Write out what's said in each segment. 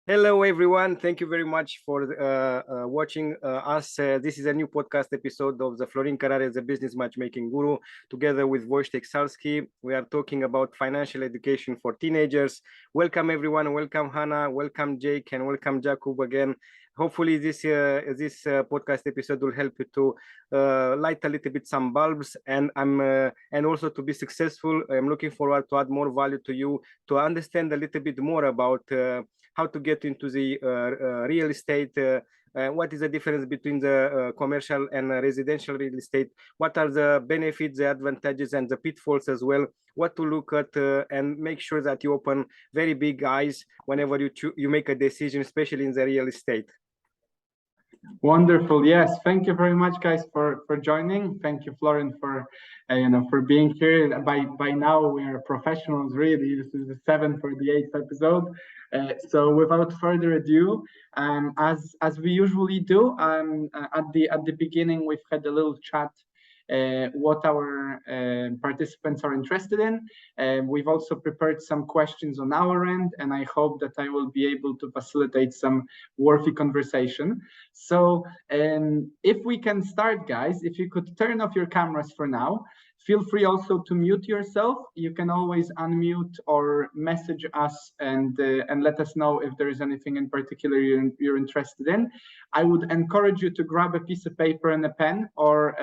Hello, everyone. Thank you very much for watching us. This is a new podcast episode of the Florin Carare, the Business Matchmaking Guru, together with Wojtek Salski. We are talking about financial education for teenagers. Welcome, everyone. Welcome, Hannah. Welcome, Jake, and welcome, Jakub, again. Hopefully, this podcast episode will help you to light a little bit some bulbs, and also to be successful. I'm looking forward to add more value to you, to understand a little bit more about how to get into the real estate, what is the difference between the commercial and residential real estate, what are the benefits, the advantages, and the pitfalls as well, what to look at, and make sure that you open very big eyes whenever you make a decision, especially in the real estate. Wonderful. Yes. Thank you very much, guys, for joining. Thank you, Florin, for for being here. By now we are professionals. Really, this is the seventh or the eighth episode. So without further ado, as we usually do, at the beginning we've had a little chat. What our participants are interested in. We've also prepared some questions on our end, and I hope that I will be able to facilitate some worthy conversation. So if we can start, guys, if you could turn off your cameras for now. Feel free also to mute yourself. You can always unmute or message us and let us know if there is anything in particular you're interested in. I would encourage you to grab a piece of paper and a pen, or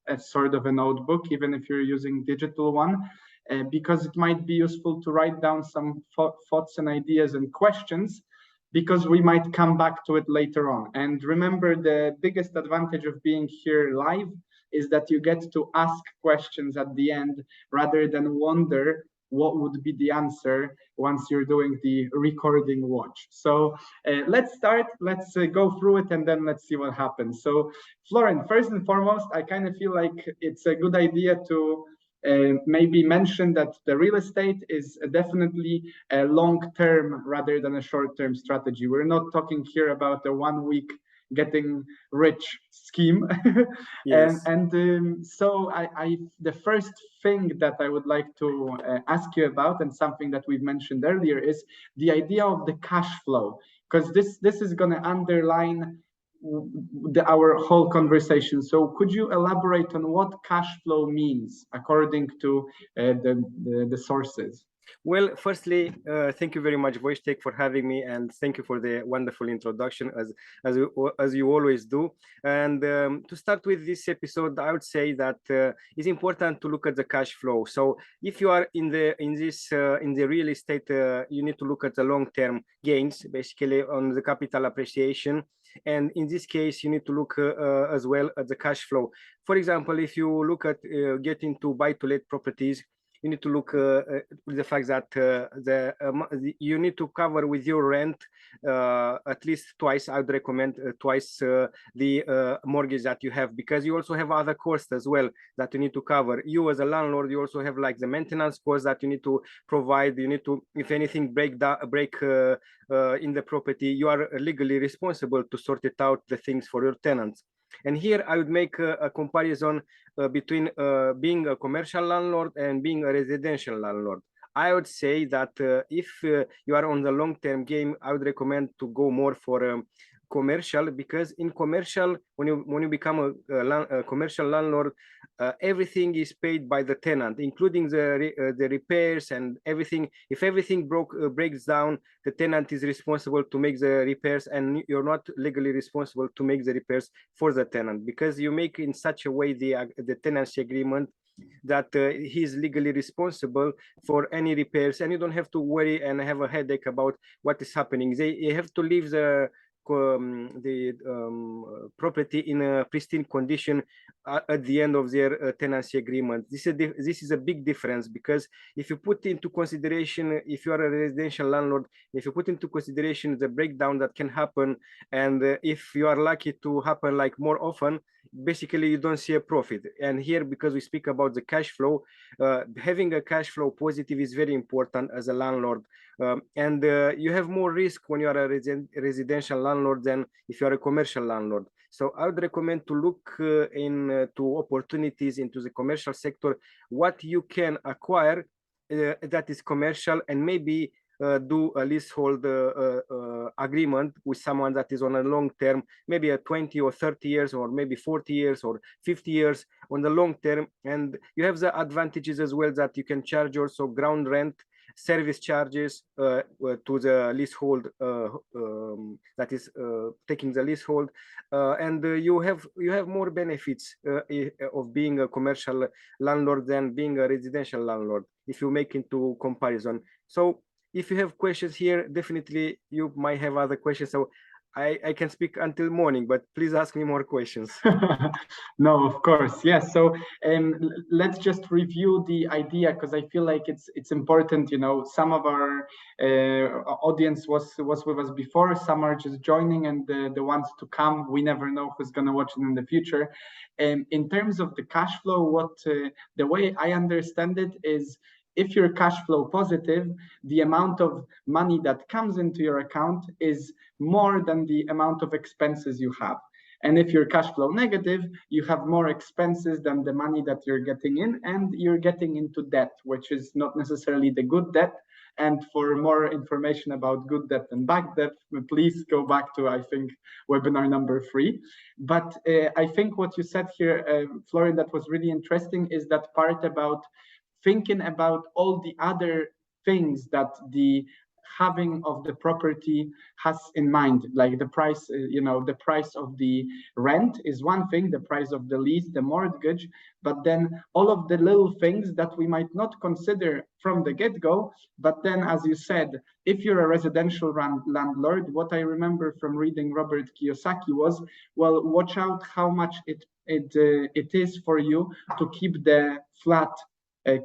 a sort of a notebook, even if you're using digital one, because it might be useful to write down some thoughts and ideas and questions, because we might come back to it later on. And remember, the biggest advantage of being here live is that you get to ask questions at the end rather than wonder what would be the answer once you're doing the recording watch. So let's start, let's go through it, and then let's see what happens. So Florin, first and foremost, I kind of feel like it's a good idea to maybe mention that the real estate is definitely a long-term rather than a short-term strategy. We're not talking here about a 1 week getting rich scheme. Yes. So the first thing that I would like to ask you about, and something that we've mentioned earlier, is the idea of the cash flow, because this is going to underline our whole conversation. So could you elaborate on what cash flow means according to the sources? Well, firstly, thank you very much, Wojtek, for having me, and thank you for the wonderful introduction, as you always do. And to start with this episode, I would say that it's important to look at the cash flow. So if you are in the real estate, you need to look at the long-term gains, basically on the capital appreciation. And in this case, you need to look as well at the cash flow. For example, if you look at getting to buy-to-let properties, you need to look with the fact that you need to cover with your rent at least twice. I would recommend twice the mortgage that you have, because you also have other costs as well that you need to cover. You as a landlord, you also have like the maintenance costs that you need to provide. You need to, if anything break in the property, you are legally responsible to sort it out, the things for your tenants. And here I would make a comparison between being a commercial landlord and being a residential landlord. I would say that if you are on the long-term game, I would recommend to go more for commercial, because in commercial, when you become a commercial landlord, everything is paid by the tenant, including the repairs and everything. If everything breaks down, the tenant is responsible to make the repairs, and you're not legally responsible to make the repairs for the tenant, because you make in such a way the tenancy agreement that he's legally responsible for any repairs, and you don't have to worry and have a headache about what is happening. They have to leave the property in a pristine condition at the end of their tenancy agreement. This is a big difference, because if you put into consideration, if you are a residential landlord, if you put into consideration the breakdown that can happen, and if you are lucky to happen like more often, basically you don't see a profit. And here, because we speak about the cash flow, having a cash flow positive is very important as a landlord. And you have more risk when you are a residential landlord than if you are a commercial landlord. So I would recommend to look into opportunities into the commercial sector, what you can acquire that is commercial, and maybe do a leasehold agreement with someone that is on a long term, maybe a 20 or 30 years, or maybe 40 years or 50 years on the long term. And you have the advantages as well that you can charge also ground rent, service charges to the leasehold that is taking the leasehold, and you have more benefits of being a commercial landlord than being a residential landlord if you make into comparison. So if you have questions here, definitely you might have other questions. So I can speak until morning, but please ask me more questions. No, of course, yes. So let's just review the idea, because I feel like it's important. You know, some of our audience was with us before, some are just joining, and the ones to come, we never know who's going to watch it in the future. In terms of the cash flow, what the way I understand it is, if you're cash flow positive, the amount of money that comes into your account is more than the amount of expenses you have. And if you're cash flow negative, you have more expenses than the money that you're getting in, and you're getting into debt, which is not necessarily the good debt. And for more information about good debt and bad debt, please go back to, I think, webinar number 3. But I think what you said here, Florin, that was really interesting, is that part about thinking about all the other things that the having of the property has in mind, like the price, the price of the rent is one thing, the price of the lease, the mortgage, but then all of the little things that we might not consider from the get-go. But then, as you said, if you're a residential landlord, what I remember from reading Robert Kiyosaki was, well, watch out how much it is for you to keep the flat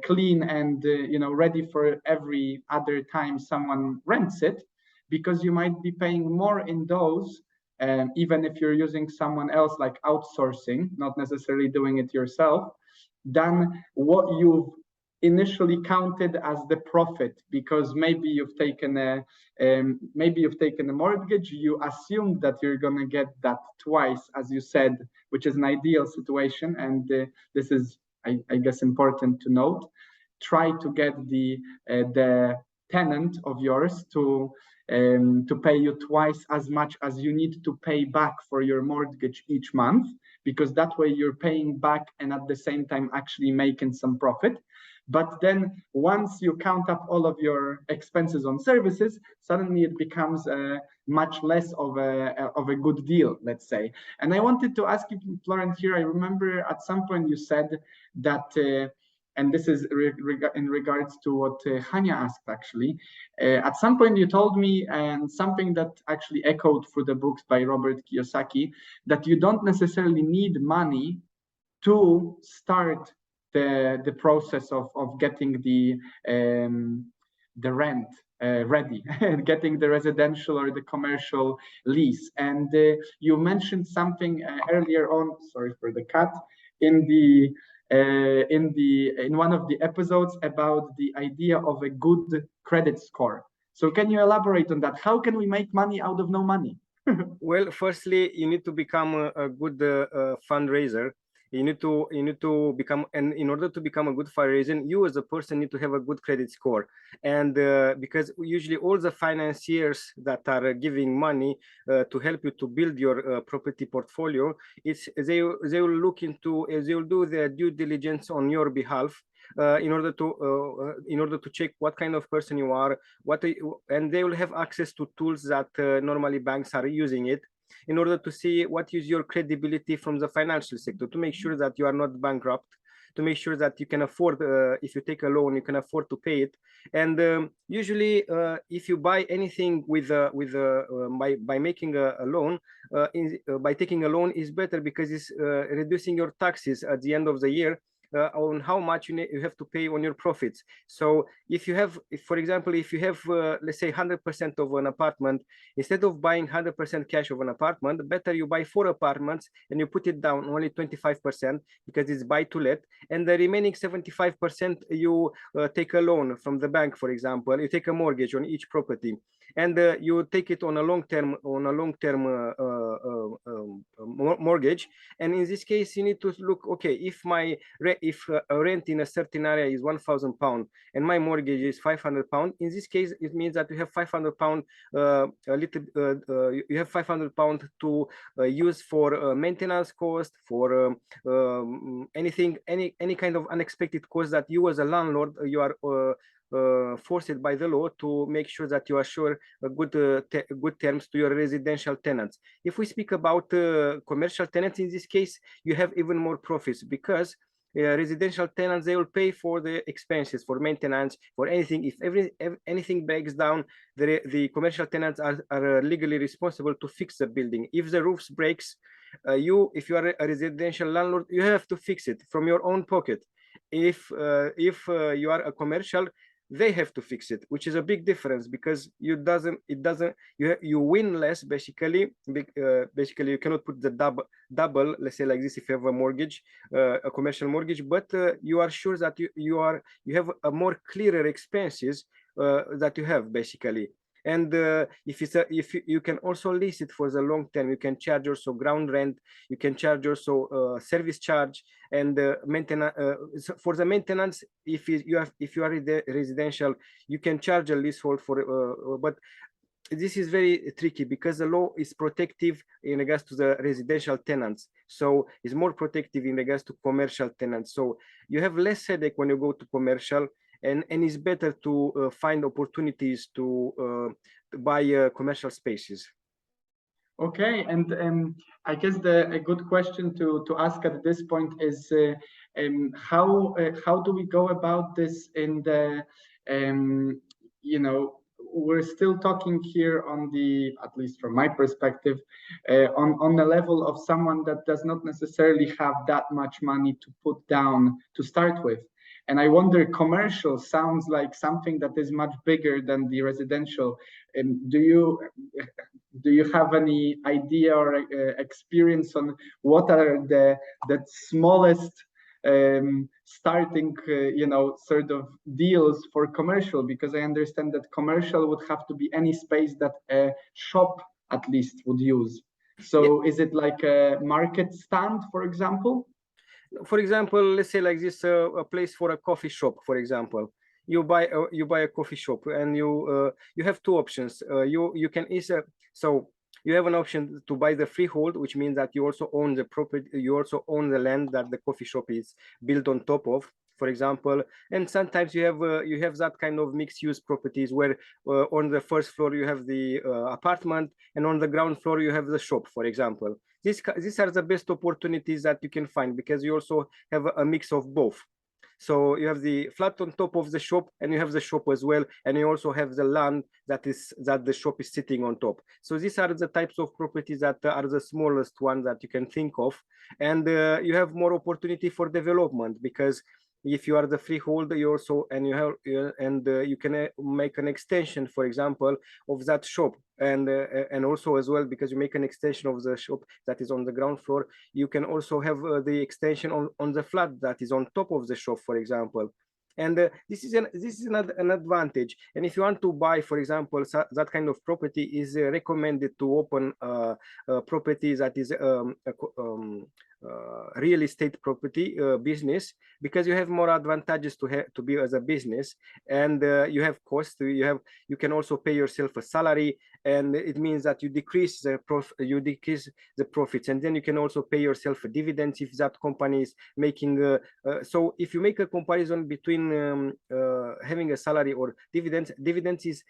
clean and ready for every other time someone rents it, because you might be paying more in those, even if you're using someone else, like outsourcing, not necessarily doing it yourself, than what you've initially counted as the profit. Because maybe you've taken a mortgage, you assumed that you're going to get that twice, as you said, which is an ideal situation. And this is, I guess, important to note. Try to get the tenant of yours to pay you twice as much as you need to pay back for your mortgage each month, because that way you're paying back and at the same time actually making some profit. But then once you count up all of your expenses on services, suddenly it becomes much less of a good deal, let's say. And I wanted to ask you, Florin, here, I remember at some point you said that, and this is in regards to what Hania asked, actually, at some point you told me, and something that actually echoed through the books by Robert Kiyosaki, that you don't necessarily need money to start the process of getting the rent ready, getting the residential or the commercial lease. And you mentioned something earlier on, sorry for the cut, in one of the episodes about the idea of a good credit score. So can you elaborate on that? How can we make money out of no money? Well, firstly, you need to become a good fundraiser. You need to become, and in order to become a good fundraiser, you as a person need to have a good credit score. And because usually all the financiers that are giving money to help you to build your property portfolio, they will look into, they will do their due diligence on your behalf. In order to check what kind of person you are, and they will have access to tools that normally banks are using it, in order to see what is your credibility from the financial sector, to make sure that you are not bankrupt, to make sure that you can afford, if you take a loan, you can afford to pay it. And usually, if you buy anything by making a loan, by taking a loan is better, because it's reducing your taxes at the end of the year. On how much you have to pay on your profits. So if you have, for example, if you have, let's say 100% of an apartment, instead of buying 100% cash of an apartment, better you buy 4 apartments and you put it down only 25%, because it's buy to let, and the remaining 75% you take a loan from the bank, for example, you take a mortgage on each property, and you take it on a long-term mortgage. And in this case, you need to look, okay, if a rent in a certain area is £1,000 and my mortgage is £500, in this case it means that you have £500 you have £500 to use for maintenance cost, for any kind of unexpected cost that you as a landlord you are forced by the law to make sure that you assure good terms to your residential tenants. If we speak about commercial tenants, in this case, you have even more profits because residential tenants, they will pay for the expenses, for maintenance, for anything. If anything breaks down, the commercial tenants are legally responsible to fix the building. If the roofs breaks, if you are a residential landlord, you have to fix it from your own pocket. If you are a commercial, they have to fix it, which is a big difference because you win less basically. Basically, you cannot put the double, let's say like this, if you have a mortgage, a commercial mortgage, but you are sure that you have a more clearer expenses that you have basically. And if you can also lease it for the long term, you can charge also ground rent, you can charge also service charge and maintenance. For the maintenance, if you are residential, you can charge a leasehold for, but this is very tricky because the law is protective in regards to the residential tenants, so it's more protective in regards to commercial tenants. So you have less headache when you go to commercial, and it's better to find opportunities to buy commercial spaces. Okay, and I guess a good question to ask at this point is how do we go about this in the we're still talking here on the, at least from my perspective, on the level of someone that does not necessarily have that much money to put down to start with. And I wonder, commercial sounds like something that is much bigger than the residential. Do you have any idea or experience on what are the smallest starting sort of deals for commercial? Because I understand that commercial would have to be any space that a shop at least would use. So is it like a market stand, for example? For example, let's say like this, a place for a coffee shop, for example. You buy a coffee shop and you have two options. You can either, so you have an option to buy the freehold, which means that you also own the property, you also own the land that the coffee shop is built on top of, for example. And sometimes you have that kind of mixed use properties where on the first floor you have the apartment, and on the ground floor you have the shop, for example. These are the best opportunities that you can find because you also have a mix of both. So you have the flat on top of the shop, and you have the shop as well, and you also have the land that the shop is sitting on top. So these are the types of properties that are the smallest ones that you can think of, and you have more opportunity for development because if you are the freeholder, you also you can make an extension, for example, of that shop, and also as well, because you make an extension of the shop that is on the ground floor, you can also have the extension on the flat that is on top of the shop, for example. And this is an advantage. And if you want to buy, for example, that kind of property, is recommended to open properties that is real estate property business, because you have more advantages to be as a business, and you have costs. You can also pay yourself a salary, and it means that you decrease the profits, and then you can also pay yourself dividends if that company is making. So if you make a comparison between having a salary or dividends is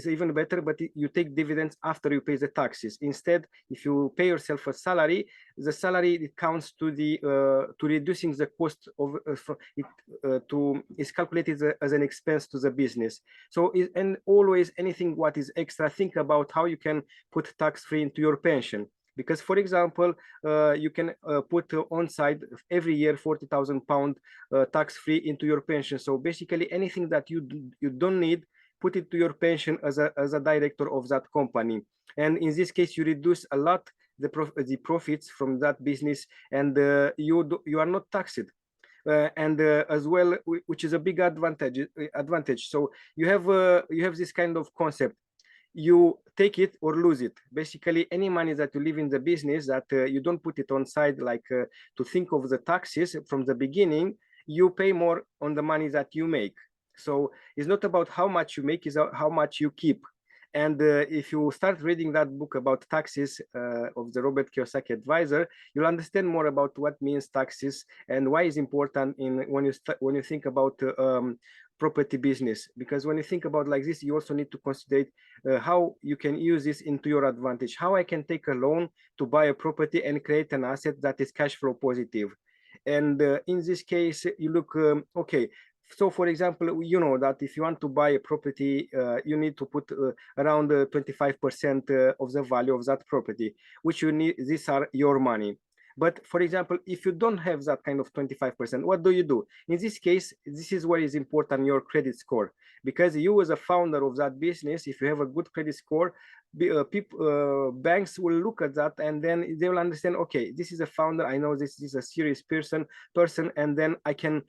even better, but you take dividends after you pay the taxes. Instead, if you pay yourself a salary, the salary, it counts to reducing the cost of is calculated as an expense to the business. So and always anything what is extra, think about how you can put tax-free into your pension. Because, for example, you can put on side every year £40,000 tax-free into your pension. So basically, anything that you don't need, put it to your pension as a director of that company. And in this case, you reduce a lot the profits from that business, and you are not taxed. And as well, which is a big advantage. So you have this kind of concept. you take it or lose it. Basically, any money that you leave in the business that you don't put it on side, like to think of the taxes from the beginning, you pay more on the money that you make. So it's not about how much you make, it's how much you keep. And if you start reading that book about taxes of the Robert Kiyosaki advisor, you'll understand more about what means taxes and why it's important in when you think about property business. Because when you think about like this, you also need to consider how you can use this into your advantage. How I can take a loan to buy a property and create an asset that is cash flow positive. And in this case, you look, okay, so for example, you know that if you want to buy a property, you need to put around 25% of the value of that property, which you need, these are your money. But for example, if you don't have that kind of 25%, what do you do? In this case, this is where is important, your credit score. Because you as a founder of that business, if you have a good credit score, banks will look at that and then they will understand, okay, this is a founder, I know this is a serious person, and then I can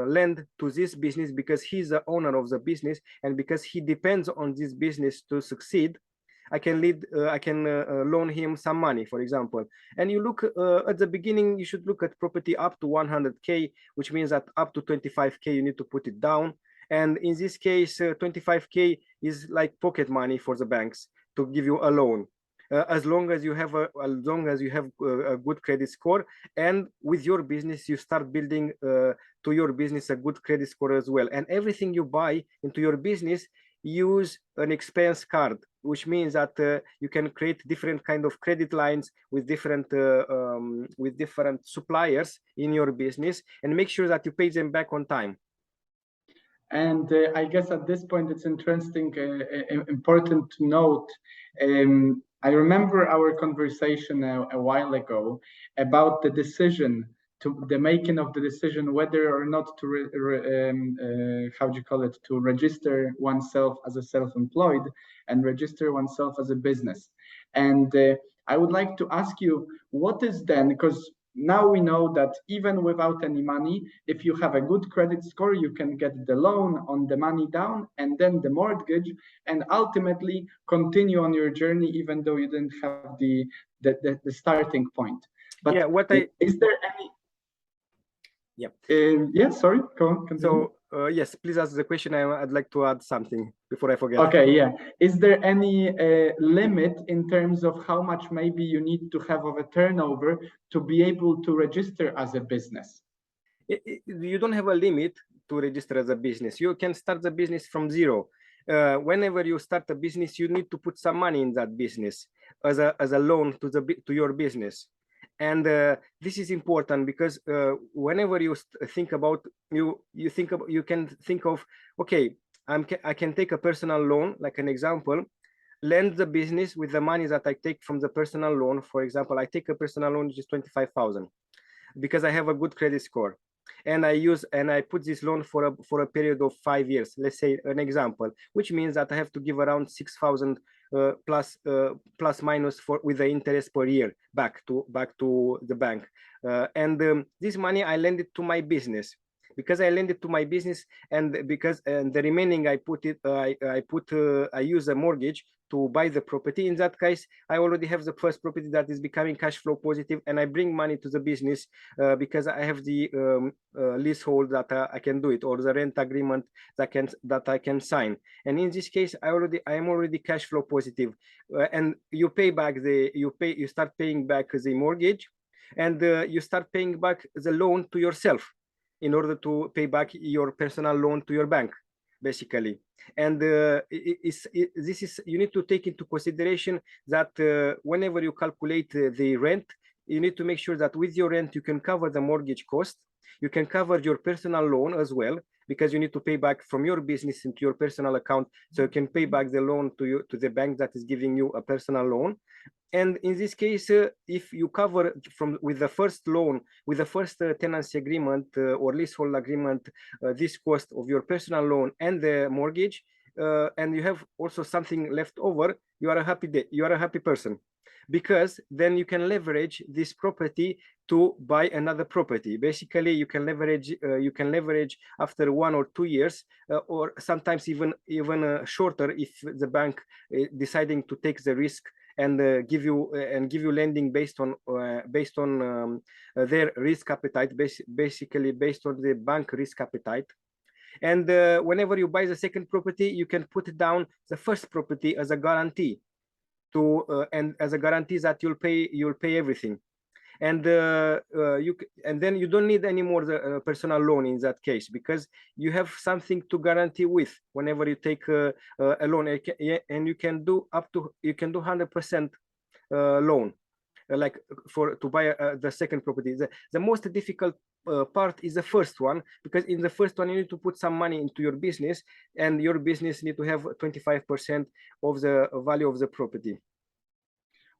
lend to this business because he's the owner of the business and because he depends on this business to succeed. I can loan him some money, for example. And you look at the beginning, you should look at property up to 100K, which means that up to 25K, you need to put it down. And in this case, 25K is like pocket money for the banks to give you a loan. As long as you have a good credit score, and with your business you start building to your business a good credit score as well. And everything you buy into your business, use an expense card, which means that you can create different kind of credit lines with different suppliers in your business, and make sure that you pay them back on time. And I guess at this point, it's interesting, important to note. I remember our conversation a while ago about the decision, the making of the decision whether or not to how do you call it, to register oneself as a self-employed and register oneself as a business. And I would like to ask you, what is then, because now we know that even without any money, if you have a good credit score, you can get the loan on the money down and then the mortgage, and ultimately continue on your journey even though you didn't have the starting point. But yeah, is there any? Yeah. Sorry, go on, continue. So yes, please ask the question. I'd like to add something before I forget. Okay, yeah. Is there any limit in terms of how much maybe you need to have of a turnover to be able to register as a business? You don't have a limit to register as a business. You can start the business from zero. Whenever you start a business, you need to put some money in that business as a loan to your business. And this is important because whenever you think about you can think of, okay, I can take a personal loan, like an example, lend the business with the money that I take from the personal loan. For example, I take a personal loan which is 25,000 because I have a good credit score, and I put this loan for a period of 5 years, let's say an example, which means that I have to give around 6,000 plus minus with the interest per year back to the bank, and this money I lend it to my business. Because I lend it to my business, and the remaining I use a mortgage to buy the property. In that case, I already have the first property that is becoming cash flow positive, and I bring money to the business because I have the leasehold that I can do it, or the rent agreement that I can sign. And in this case, I am already cash flow positive, and you start paying back the mortgage, and you start paying back the loan to yourself in order to pay back your personal loan to your bank, basically. And you need to take into consideration that whenever you calculate the rent, you need to make sure that with your rent you can cover the mortgage cost, you can cover your personal loan as well, because you need to pay back from your business into your personal account, so you can pay back the loan to the bank that is giving you a personal loan. And in this case, if you cover with the first loan, with the first tenancy agreement or leasehold agreement, this cost of your personal loan and the mortgage, and you have also something left over, you are a happy person. because then you can leverage this property to buy another property. Basically, you can leverage after 1 or 2 years, or sometimes even shorter, if the bank deciding to take the risk and give you lending based on their risk appetite, basically based on the bank risk appetite. And whenever you buy the second property, you can put down the first property as a guarantee to and as a guarantee that you'll pay everything. And and then you don't need any more the personal loan in that case, because you have something to guarantee with whenever you take a loan, and you can do 100% loan, like to buy the second property. The most difficult part is the first one, because in the first one you need to put some money into your business, and your business need to have 25% of the value of the property.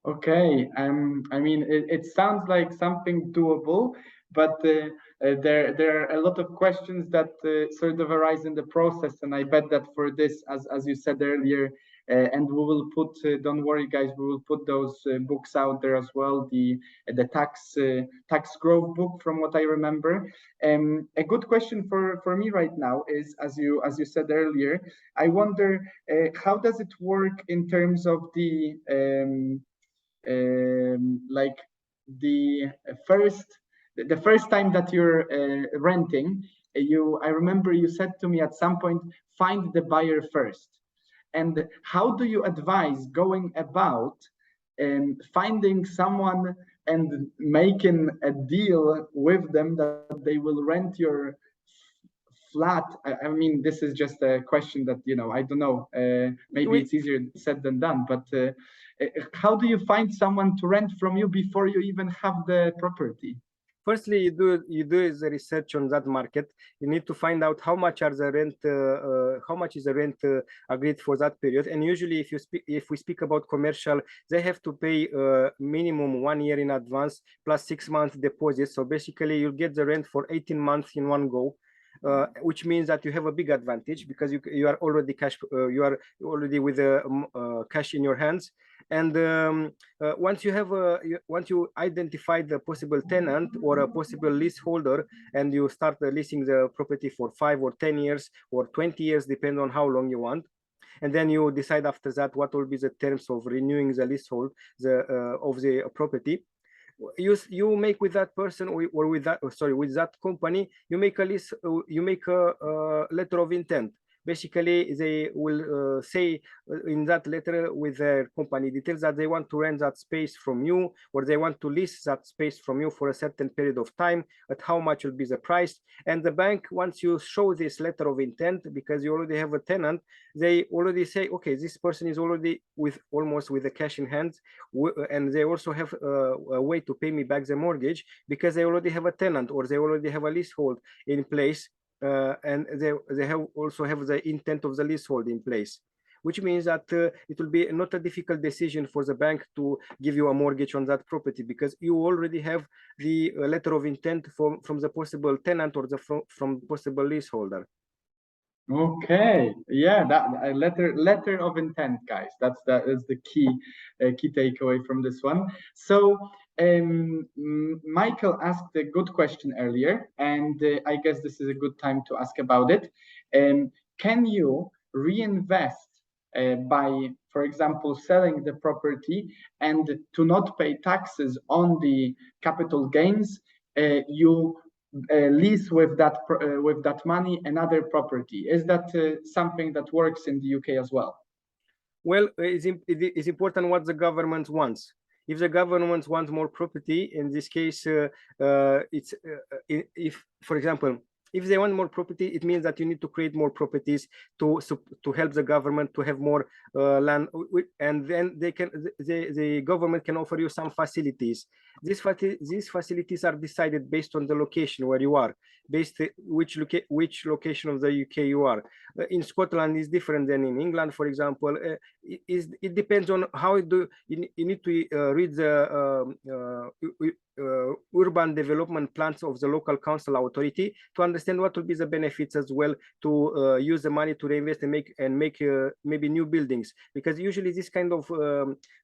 Okay, I mean, it sounds like something doable, but there are a lot of questions that sort of arise in the process, and I bet that for this, as you said earlier, and we will put, don't worry guys, we will put those books out there as well, the tax growth book, from what I remember. A good question for me right now is, as you said earlier, I wonder how does it work in terms of the like the first time that you're renting. I remember you said to me at some point, find the buyer first. And how do you advise going about finding someone and making a deal with them that they will rent your flat? I mean, this is just a question that, I don't know, maybe it's easier said than done, but how do you find someone to rent from you before you even have the property? Firstly, you do the research on that market. You need to find out how much is the rent agreed for that period. And usually, if we speak about commercial, they have to pay minimum 1 year in advance plus 6 months deposit. So basically, you'll get the rent for 18 months in one go. Which means that you have a big advantage, because you are already with cash in your hands. And once you identify the possible tenant or a possible leaseholder, and you start leasing the property for 5 or 10 years or 20 years, depending on how long you want. And then you decide after that what will be the terms of renewing the leasehold of the property. You make with that person, or with that company, you make a lease, you make a letter of intent. Basically, they will say in that letter with their company details that they want to rent that space from you, or they want to lease that space from you for a certain period of time, at how much will be the price. And the bank, once you show this letter of intent, because you already have a tenant, they already say, okay, this person is already almost with the cash in hand, and they also have a way to pay me back the mortgage, because they already have a tenant, or they already have a leasehold in place. And they also have the intent of the leasehold in place, which means that it will be not a difficult decision for the bank to give you a mortgage on that property, because you already have the letter of intent from the possible tenant, or from possible leaseholder. Okay, yeah, that a letter of intent, guys. That is the key takeaway from this one. So Michael asked a good question earlier, and I guess this is a good time to ask about it. Can you reinvest by, for example, selling the property, and to not pay taxes on the capital gains, you lease with that money another property? Is that something that works in the UK as well? Well, it's important what the government wants. If the government wants more property, in this case, if, for example, if they want more property, it means that you need to create more properties to help the government to have more land, and then the government can offer you some facilities. These facilities are decided based on the location where you are, based which location of the UK you are. In Scotland is different than in England, for example. It depends on how you need to read urban development plans of the local council authority to understand what will be the benefits as well to use the money to reinvest and make maybe new buildings, because usually this kind of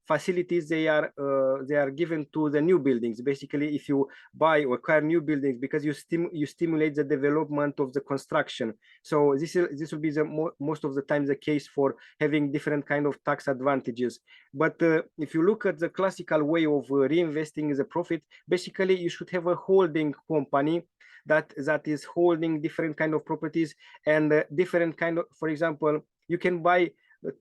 facilities they are given to the new buildings. Basically, if you buy or acquire new buildings, because you stimulate the development of the construction. So this will be the most of the time the case for having different kind of tax advantages. But if you look at the classical way of reinvesting the profit, basically you should have a holding company that is holding different kind of properties and different kind of, for example, you can buy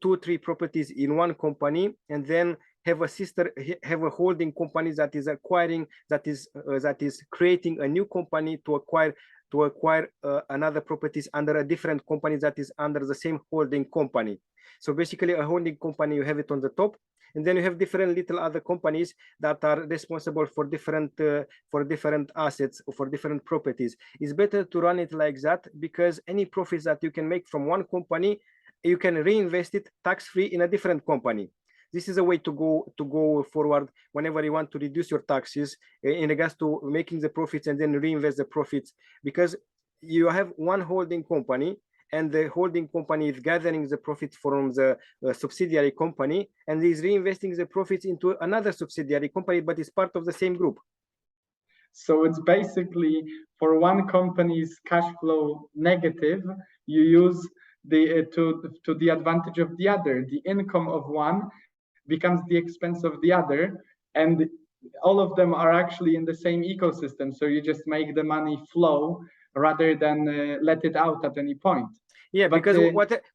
2-3 properties in one company and then have a holding company that is acquiring, that is creating a new company to acquire another properties under a different company that is under the same holding company. So basically a holding company, you have it on the top, and then you have different little other companies that are responsible for different assets or for different properties. It's better to run it like that, because any profits that you can make from one company, you can reinvest it tax-free in a different company. This is a way to go forward whenever you want to reduce your taxes in regards to making the profits and then reinvest the profits, because you have one holding company and the holding company is gathering the profits from the subsidiary company and is reinvesting the profits into another subsidiary company, but it's part of the same group. So it's basically for one company's cash flow negative, you use the to the advantage of the other. The income of one becomes the expense of the other, and all of them are actually in the same ecosystem. So you just make the money flow rather than let it out at any point. Yeah, but because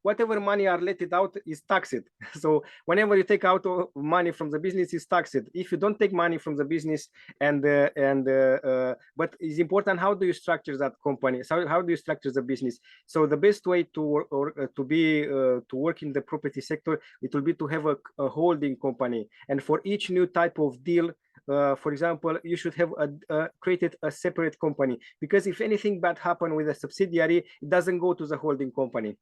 whatever money are let it out is taxed. So whenever you take out money from the business, is taxed. If you don't take money from the business, but it's important, how do you structure that company? So how do you structure the business? So the best way to work in the property sector, it will be to have a holding company, and for each new type of deal, for example, you should have created a separate company, because if anything bad happen with a subsidiary, it doesn't go to the holding company.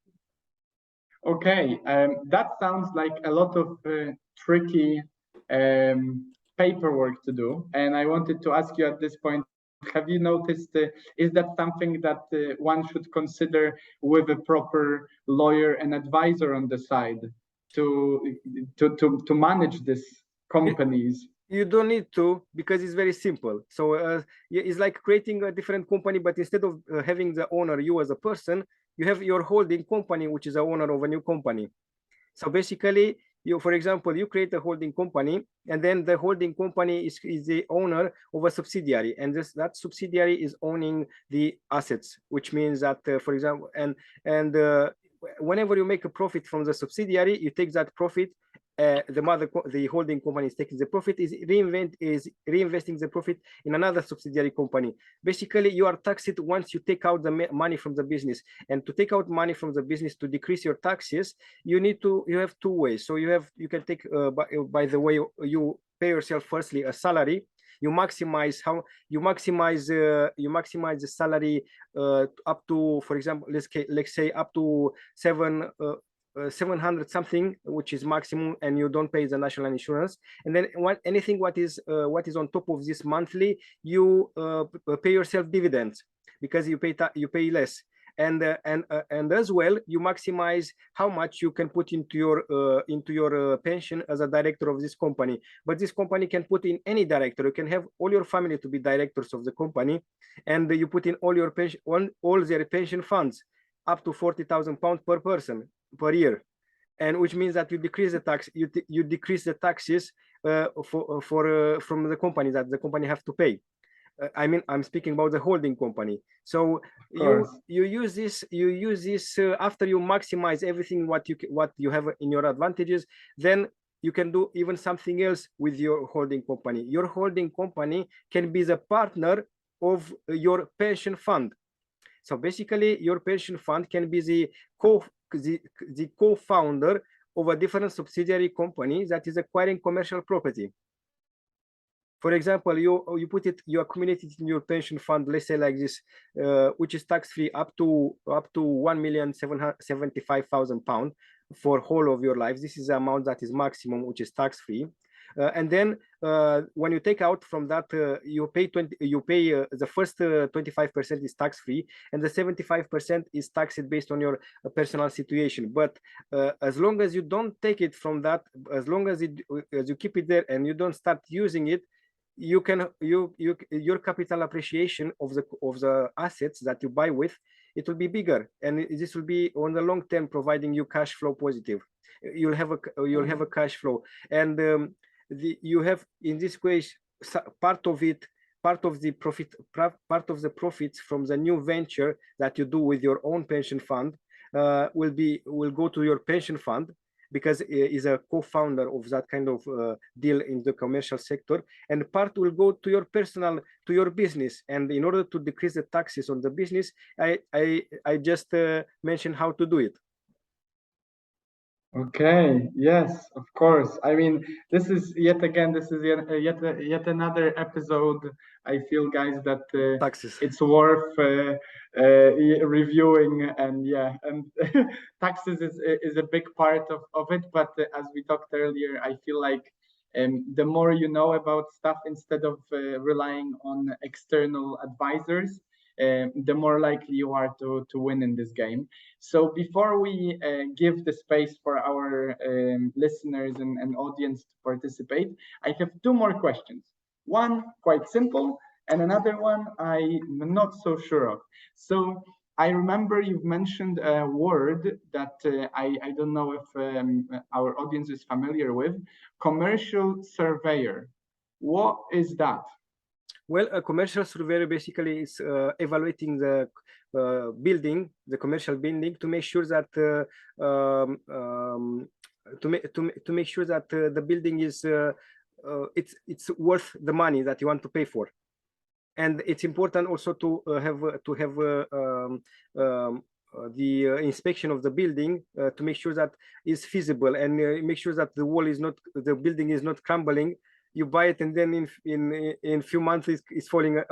Okay, that sounds like a lot of tricky paperwork to do, and I wanted to ask you at this point, have you noticed, is that something that one should consider with a proper lawyer and advisor on the side to manage these companies? You don't need to, because it's very simple. So it's like creating a different company, but instead of having the owner, you as a person, you have your holding company, which is the owner of a new company. So basically, for example, you create a holding company, and then the holding company is the owner of a subsidiary, and that subsidiary is owning the assets, which means that, for example, whenever you make a profit from the subsidiary, you take that profit. The holding company is taking the profit, is reinvesting the profit in another subsidiary company. Basically, you are taxed once you take out the money from the business. And to take out money from the business to decrease your taxes, you have two ways. So you can take by the way, you pay yourself firstly a salary. You maximize the salary up to, for example, let's say up to 700 something, which is maximum, and you don't pay the national insurance. And then anything what is on top of this monthly, you pay yourself dividends, because you pay less. And as well, you maximize how much you can put into your pension as a director of this company. But this company can put in any director. You can have all your family to be directors of the company, and you put in all your pension, all their pension funds, up to £40,000 per person per year, and which means that you decrease the tax. You decrease the taxes from the company that the company have to pay. I mean, I'm speaking about the holding company. So you use this after you maximize everything what you have in your advantages. Then you can do even something else with your holding company. Your holding company can be the partner of your pension fund. So basically, your pension fund can be the co-founder of a different subsidiary company that is acquiring commercial property. For example, you accumulate it in your pension fund, let's say like this, which is tax-free up to £1,775,000 for whole of your life. This is the amount that is maximum, which is tax-free. And then when you take out from that, you pay the first 25% is tax free, and the 75% is taxed based on your personal situation. But as long as you don't take it from that, as long as you keep it there and you don't start using it, you can your capital appreciation of the assets that you buy with, it will be bigger, and this will be on the long term providing you cash flow positive. You'll have a cash flow, and you have in this way part of it, part of the profits from the new venture that you do with your own pension fund will go to your pension fund, because is a co-founder of that kind of deal in the commercial sector, and part will go to your business. And in order to decrease the taxes on the business, I just mentioned how to do it. Okay, yes, of course. I mean, this is yet another episode. I feel, guys, that Taxes. it's worth reviewing, and yeah, and taxes is a big part of it. But as we talked earlier, I feel like the more you know about stuff, instead of relying on external advisors, the more likely you are to win in this game. So before we give the space for our listeners and audience to participate, I have two more questions. One quite simple, and another one I'm not so sure of. So I remember you've mentioned a word that I don't know if our audience is familiar with, commercial surveyor. What is that? Well, a commercial surveyor basically is evaluating the building, the commercial building, to make sure that to make sure that the building is it's worth the money that you want to pay for. And it's important also to have the inspection of the building to make sure that is feasible, and make sure that the building is not crumbling. You buy it and then in few months it's falling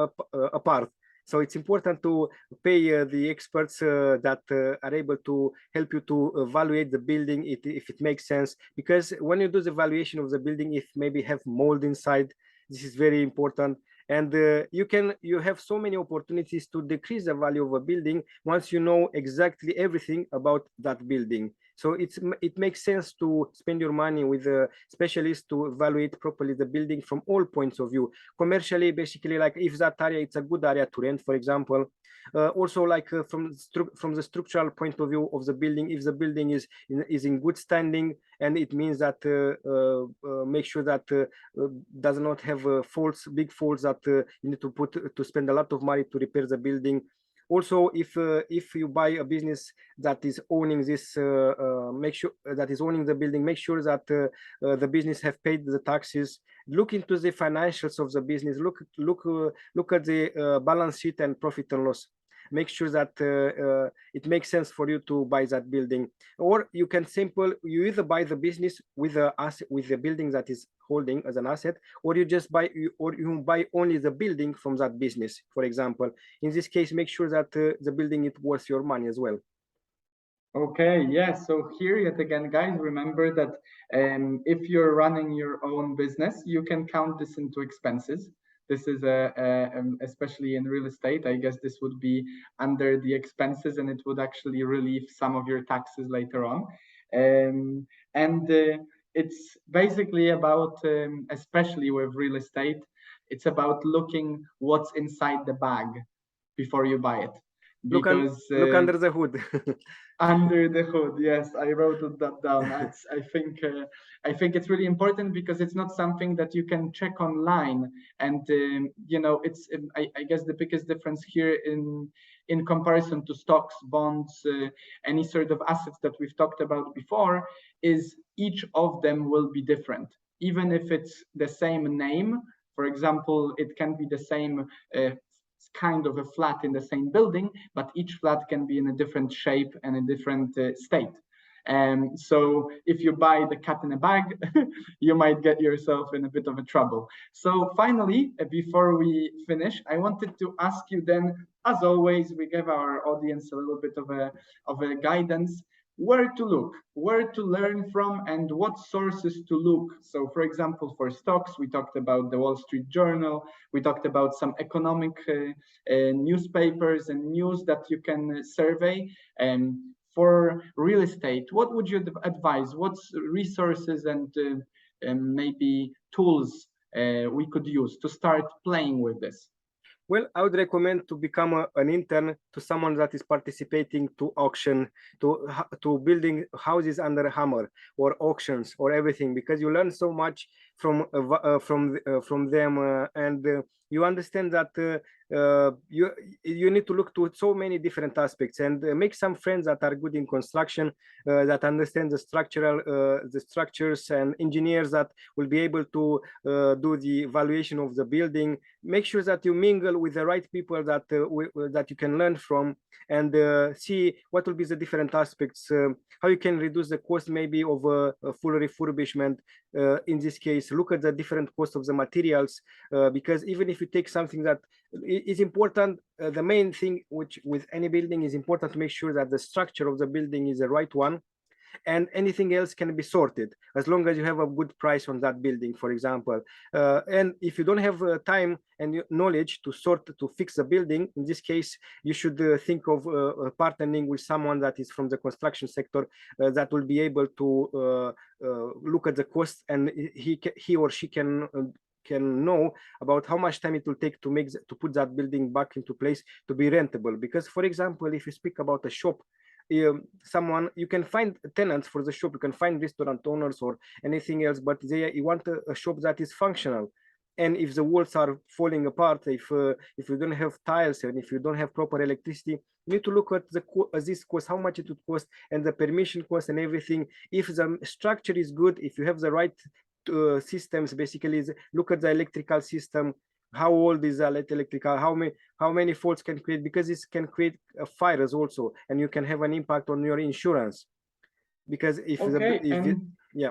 apart. So it's important to pay the experts that are able to help you to evaluate the building if it makes sense, because when you do the evaluation of the building, if maybe have mold inside, this is very important. And you have so many opportunities to decrease the value of a building once you know exactly everything about that building. So it makes sense to spend your money with a specialist to evaluate properly the building from all points of view. Commercially, basically, like if that area it's a good area to rent, for example. Also, like from the structural point of view of the building, if the building is in good standing, and it means that make sure that does not have big faults that you need to spend a lot of money to repair the building. Also, if you buy a business that is owning this, make sure that is owning the building, make sure that the business have paid the taxes. Look into the financials of the business. Look at the balance sheet and profit and loss. Make sure that it makes sense for you to buy that building. Or you either buy the business with the building that is holding as an asset, or you buy only the building from that business, for example. In this case, make sure that the building is worth your money as well. Okay, yeah. So here yet again, guys, remember that if you're running your own business, you can count this into expenses. This is especially in real estate, I guess this would be under the expenses, and it would actually relieve some of your taxes later on. And it's basically about, especially with real estate, it's about looking what's inside the bag before you buy it. Because look under the hood. Under the hood, yes, I wrote that down. I think it's really important, because it's not something that you can check online, and it's I guess the biggest difference here in comparison to stocks, bonds, any sort of assets that we've talked about before, is each of them will be different, even if it's the same name. For example, it can be the same kind of a flat in the same building, but each flat can be in a different shape and a different state. So if you buy the cat in a bag, you might get yourself in a bit of a trouble. So finally, before we finish, I wanted to ask you then, as always, we give our audience a little bit of a guidance. where to look, where to learn from, and what sources to look. So, for example, for stocks, we talked about the Wall Street Journal, we talked about some economic newspapers and news that you can survey. And for real estate, what would you advise? What resources and maybe tools we could use to start playing with this? Well, I would recommend to become an intern to someone that is participating to auction, to building houses under hammer or auctions or everything, because you learn so much from them, and you understand that you need to look to so many different aspects and make some friends that are good in construction, that understand the structures, and engineers that will be able to do the evaluation of the building. Make sure that you mingle with the right people that that you can learn from, and see what will be the different aspects, how you can reduce the cost maybe of a full refurbishment. In this case, look at the different cost of the materials, because even if you take something that is important, the main thing which with any building is important to make sure that the structure of the building is the right one, and anything else can be sorted as long as you have a good price on that building, for example. And if you don't have time and knowledge to fix the building, in this case you should think of partnering with someone that is from the construction sector, that will be able to look at the cost, and he or she can know about how much time it will take to put that building back into place to be rentable. Because, for example, if you speak about a shop, someone, you can find tenants for the shop, you can find restaurant owners or anything else, but you want a shop that is functional. And if the walls are falling apart, if you don't have tiles, and if you don't have proper electricity, you need to look at this cost, how much it would cost, and the permission cost and everything. If the structure is good, if you have the right systems, basically look at the electrical system, how old is the electrical, how many faults can create, because this can create fires also, and you can have an impact on your insurance. Because if yeah.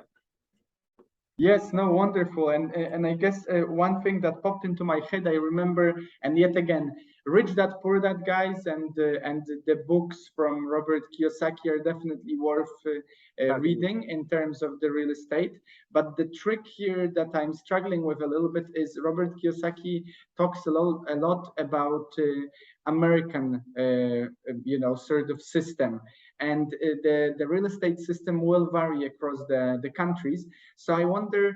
Yes, no, wonderful. And I guess one thing that popped into my head, I remember, and yet again, Rich Dad Poor Dad, guys, and the books from Robert Kiyosaki are definitely worth reading in terms of the real estate. But the trick here that I'm struggling with a little bit is Robert Kiyosaki talks a lot about American, sort of system. And the real estate system will vary across the countries. So I wonder,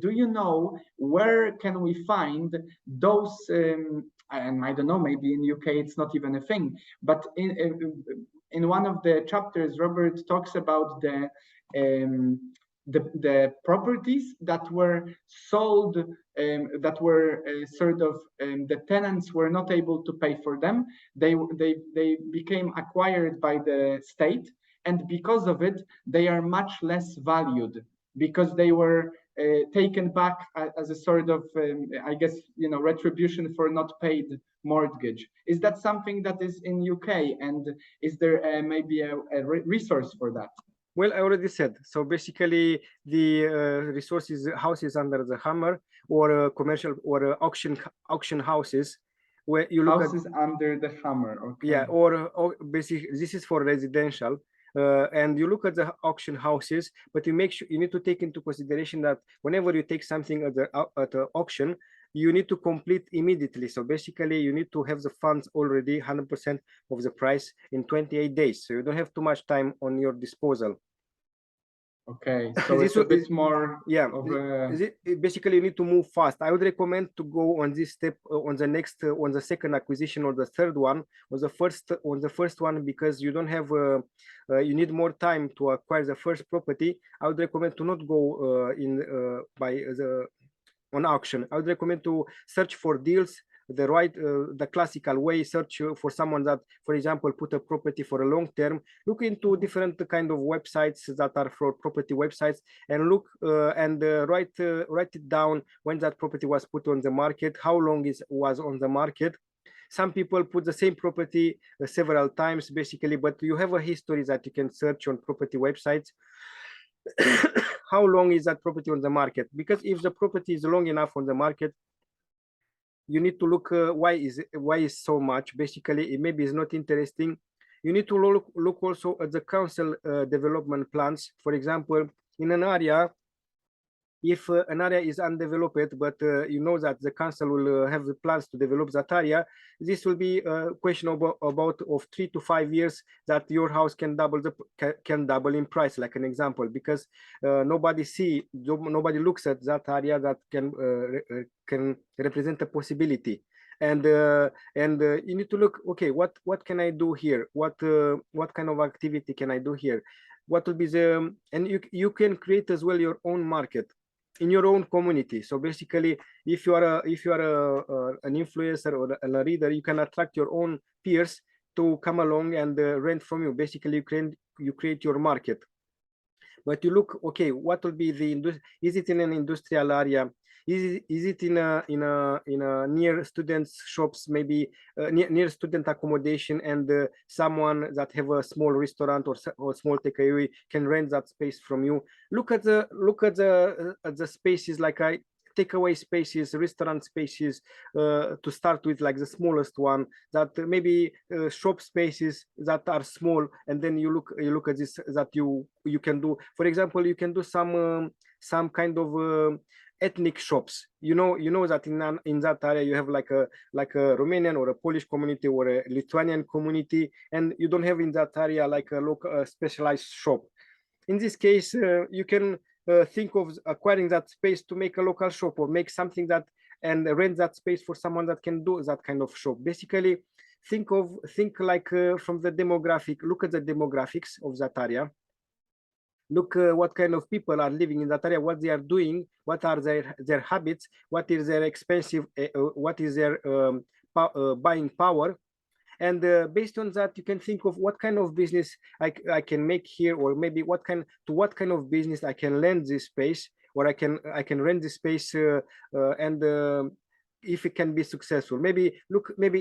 do you know where can we find those, and I don't know, maybe in UK it's not even a thing, but in one of the chapters, Robert talks about the properties that were sold, that were the tenants were not able to pay for them. They became acquired by the state, and because of it, they are much less valued, because they were taken back as a sort of, I guess, retribution for not paid mortgage. Is that something that is in UK, and is there maybe a resource for that? Well, I already said. So basically, the resources, houses under the hammer, or commercial or auction houses, where you look houses under the hammer. Okay. Yeah, or basically this is for residential. And you look at the auction houses, but you need to take into consideration that whenever you take something at the auction, you need to complete immediately. So basically, you need to have the funds already 100% of the price in 28 days. So you don't have too much time on your disposal. Okay, so it's a bit more. Yeah, basically you need to move fast. I would recommend to go on this step on the second acquisition or the third one, or the first one, because you don't have you need more time to acquire the first property. I would recommend to not go on auction. I would recommend to search for deals the classical way. Search for someone that, for example, put a property for a long term. Look into different kind of websites that are for property websites, and look and write it down when that property was put on the market, how long it was on the market. Some people put the same property several times, basically, but you have a history that you can search on property websites. How long is that property on the market? Because if the property is long enough on the market, you need to look why is so much. Basically, maybe it's not interesting. You need to look also at the council development plans. For example, in an area, if an area is undeveloped, but you know that the council will have the plans to develop that area, this will be a question about of 3 to 5 years that your house can double in price, like an example, because nobody looks at that area that can represent a possibility. And you need to look, okay, what can I do here? What kind of activity can I do here? What will be the, and you can create as well your own market in your own community. So basically, if you are an influencer or a reader, you can attract your own peers to come along and rent from you. Basically, you create your market. But you look, okay, what will be the is it in an industrial area? Is it in a near students shops, maybe near student accommodation, and someone that have a small restaurant or small takeaway can rent that space from you? Look at the spaces, like takeaway spaces, restaurant spaces, to start with, like the smallest one, that maybe shop spaces that are small, and then you look at this, that you can do. For example, you can do some kind of ethnic shops. You know that in that area you have like a Romanian or a Polish community or a Lithuanian community, and you don't have in that area like a local specialized shop. In this case, you can think of acquiring that space to make a local shop, or make something that, and rent that space for someone that can do that kind of shop. Basically, think like from the demographic. Look at the demographics of that area. Look what kind of people are living in that area, what they are doing, what are their habits, what is their expensive, what is their buying power. And based on that, you can think of what kind of business I can make here, or maybe what kind of business I can lend this space, or I can rent this space, and if it can be successful. Maybe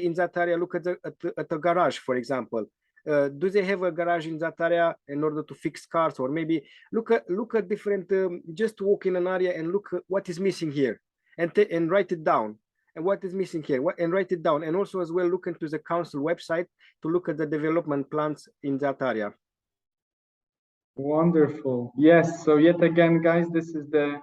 in that area, look at the garage, for example. Do they have a garage in that area in order to fix cars? Or maybe look at different, just walk in an area and look what is missing here, and write it down, and what is missing here, and write it down. And also as well, look into the council website to look at the development plans in that area. Wonderful. Yes. So yet again, guys, this is the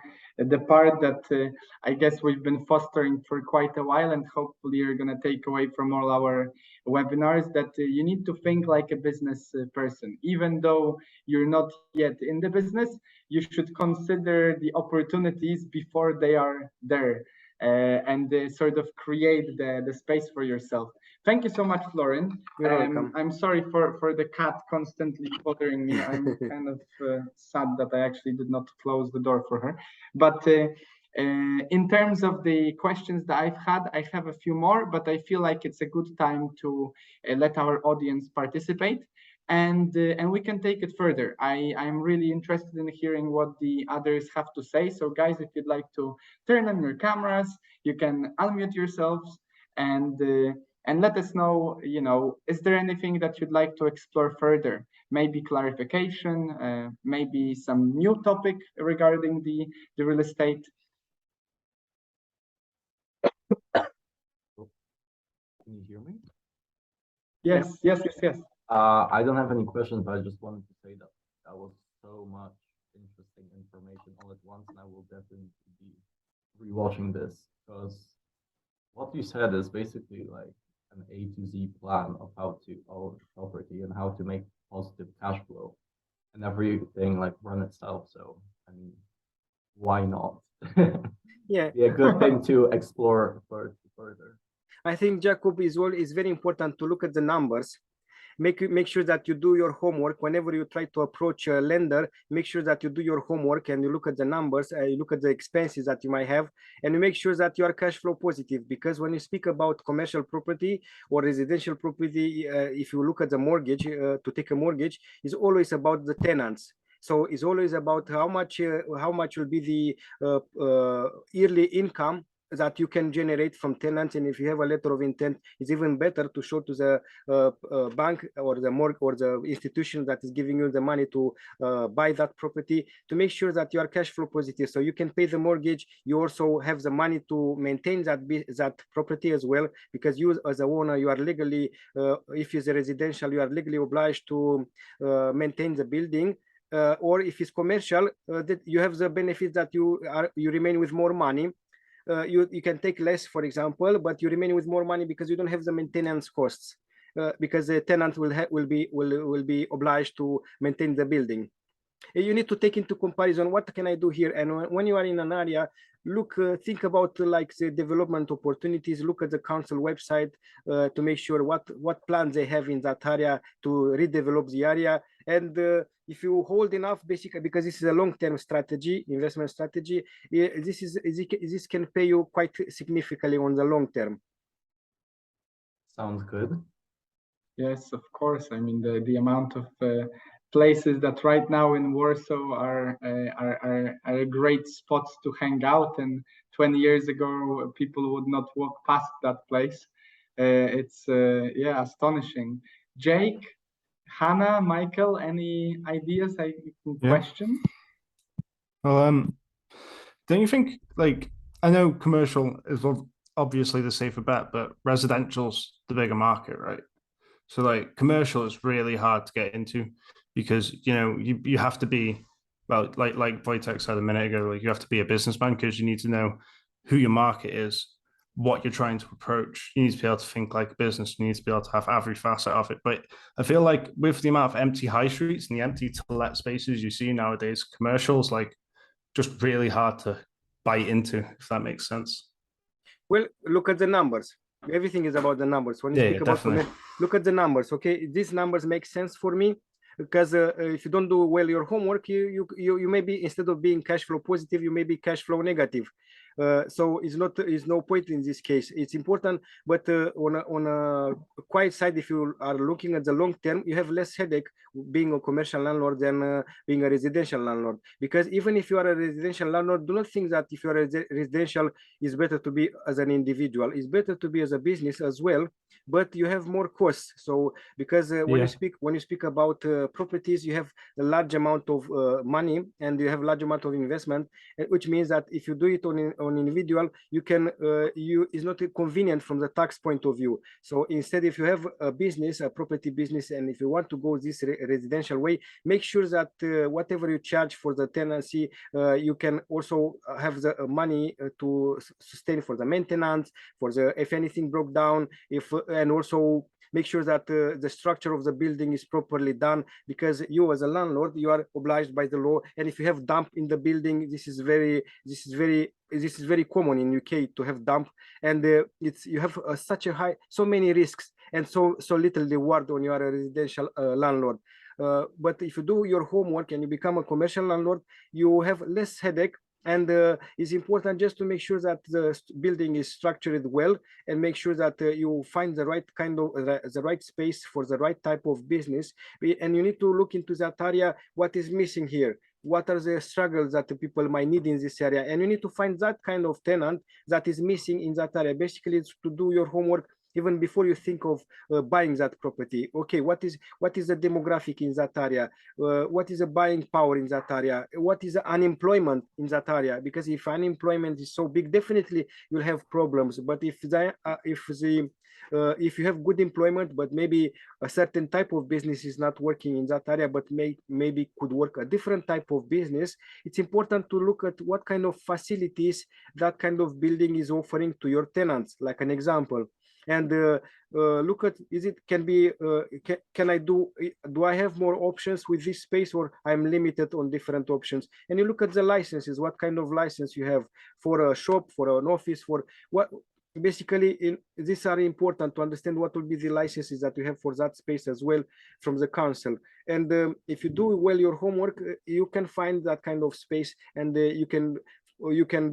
part that I guess we've been fostering for quite a while, and hopefully you're going to take away from all our webinars, that you need to think like a business person. Even though you're not yet in the business, you should consider the opportunities before they are there, and sort of create the space for yourself. Thank you so much, Florin. You're welcome. I'm sorry for the cat constantly bothering me. I'm kind of sad that I actually did not close the door for her. But in terms of the questions that I've had, I have a few more, but I feel like it's a good time to let our audience participate, and we can take it further. I'm really interested in hearing what the others have to say. So guys, if you'd like to turn on your cameras, you can unmute yourselves, and let us know, is there anything that you'd like to explore further? Maybe clarification, maybe some new topic regarding the real estate. Can you hear me? Yes. I don't have any questions, but I just wanted to say that was so much interesting information all at once, and I will definitely be rewatching this, because what you said is basically like an A to Z plan of how to own property and how to make positive cash flow, and everything like run itself. So I mean, why not? Yeah, be a good thing to explore further. I think, Jacob, is very important to look at the numbers. Make sure that you do your homework whenever you try to approach a lender. Make sure that you do your homework and you look at the numbers, you look at the expenses that you might have, and you make sure that you are cash flow positive. Because when you speak about commercial property or residential property, if you look at the mortgage, to take a mortgage is always about the tenants. So it's always about how much will be the yearly income that you can generate from tenants. And if you have a letter of intent, it's even better to show to the bank or the mortgage or the institution that is giving you the money to buy that property, to make sure that you are cash flow positive, so you can pay the mortgage. You also have the money to maintain that property as well, because you as a owner, you are legally, if it's a residential, you are legally obliged to maintain the building. Or if it's commercial, that you have the benefit that you remain with more money. You can take less, for example, but you remain with more money because you don't have the maintenance costs, because the tenant will be obliged to maintain the building. You need to take into comparison, what can I do here? And when you are in an area, look, think about like the development opportunities. Look at the council website to make sure what plans they have in that area to redevelop the area. And if you hold enough, basically, because this is a long-term strategy, investment strategy, this can pay you quite significantly on the long term. Sounds good. Yes, of course. I mean, the amount of places that right now in Warsaw are great spots to hang out, and 20 years ago people would not walk past that place. It's yeah, astonishing. Jake, Hannah, Michael, any ideas? Questions? Well, don't you think, like, I know commercial is obviously the safer bet, but residential's the bigger market, right? So like commercial is really hard to get into because, you know, you have to be, well, like Wojtek said a minute ago, like you have to be a businessman because you need to know who your market is, what you're trying to approach. You need to be able to think like a business. You need to be able to have every facet of it. But I feel like with the amount of empty high streets and the empty to let spaces you see nowadays, commercials like just really hard to bite into, if that makes sense. Well, look at the numbers. Everything is about the numbers. When you speak about look at the numbers. Okay, these numbers make sense for me, because if you don't do well your homework, you may be, instead of being cash flow positive, you may be cash flow negative. So it's no point in this case. It's important, but on a quiet side, if you are looking at the long term, you have less headache being a commercial landlord than being a residential landlord. Because even if you are a residential landlord, do not think that if you are a residential, it's better to be as an individual. It's better to be as a business as well, but you have more costs. So because when you speak about properties, you have a large amount of money and you have a large amount of investment, which means that if you do it on individual, you can it's not convenient from the tax point of view. So instead, if you have a business, a property business, and if you want to go this residential way, make sure that whatever you charge for the tenancy, you can also have the money to sustain for the maintenance, for the if anything broke down, and also make sure that the structure of the building is properly done, because you as a landlord, you are obliged by the law. And if you have dump in the building, this is very common in UK to have dump, and you have so many risks and so little reward when you are a residential landlord. But if you do your homework and you become a commercial landlord, you have less headache. And it's important just to make sure that the building is structured well, and make sure that you find the right kind of the right space for the right type of business. And you need to look into that area, what is missing here, what are the struggles that the people might need in this area, and you need to find that kind of tenant that is missing in that area. Basically, it's to do your homework even before you think of buying that property. Okay, what is the demographic in that area? What is the buying power in that area? What is the unemployment in that area? Because if unemployment is so big, definitely you'll have problems. But if you have good employment, but maybe a certain type of business is not working in that area, but maybe could work a different type of business, it's important to look at what kind of facilities that kind of building is offering to your tenants, like an example. And look at, do I have more options with this space, or I'm limited on different options? And you look at the licenses, what kind of license you have for a shop, for an office, for what. Basically, these are important to understand what will be the licenses that you have for that space as well from the council. And if you do well your homework, you can find that kind of space, and you can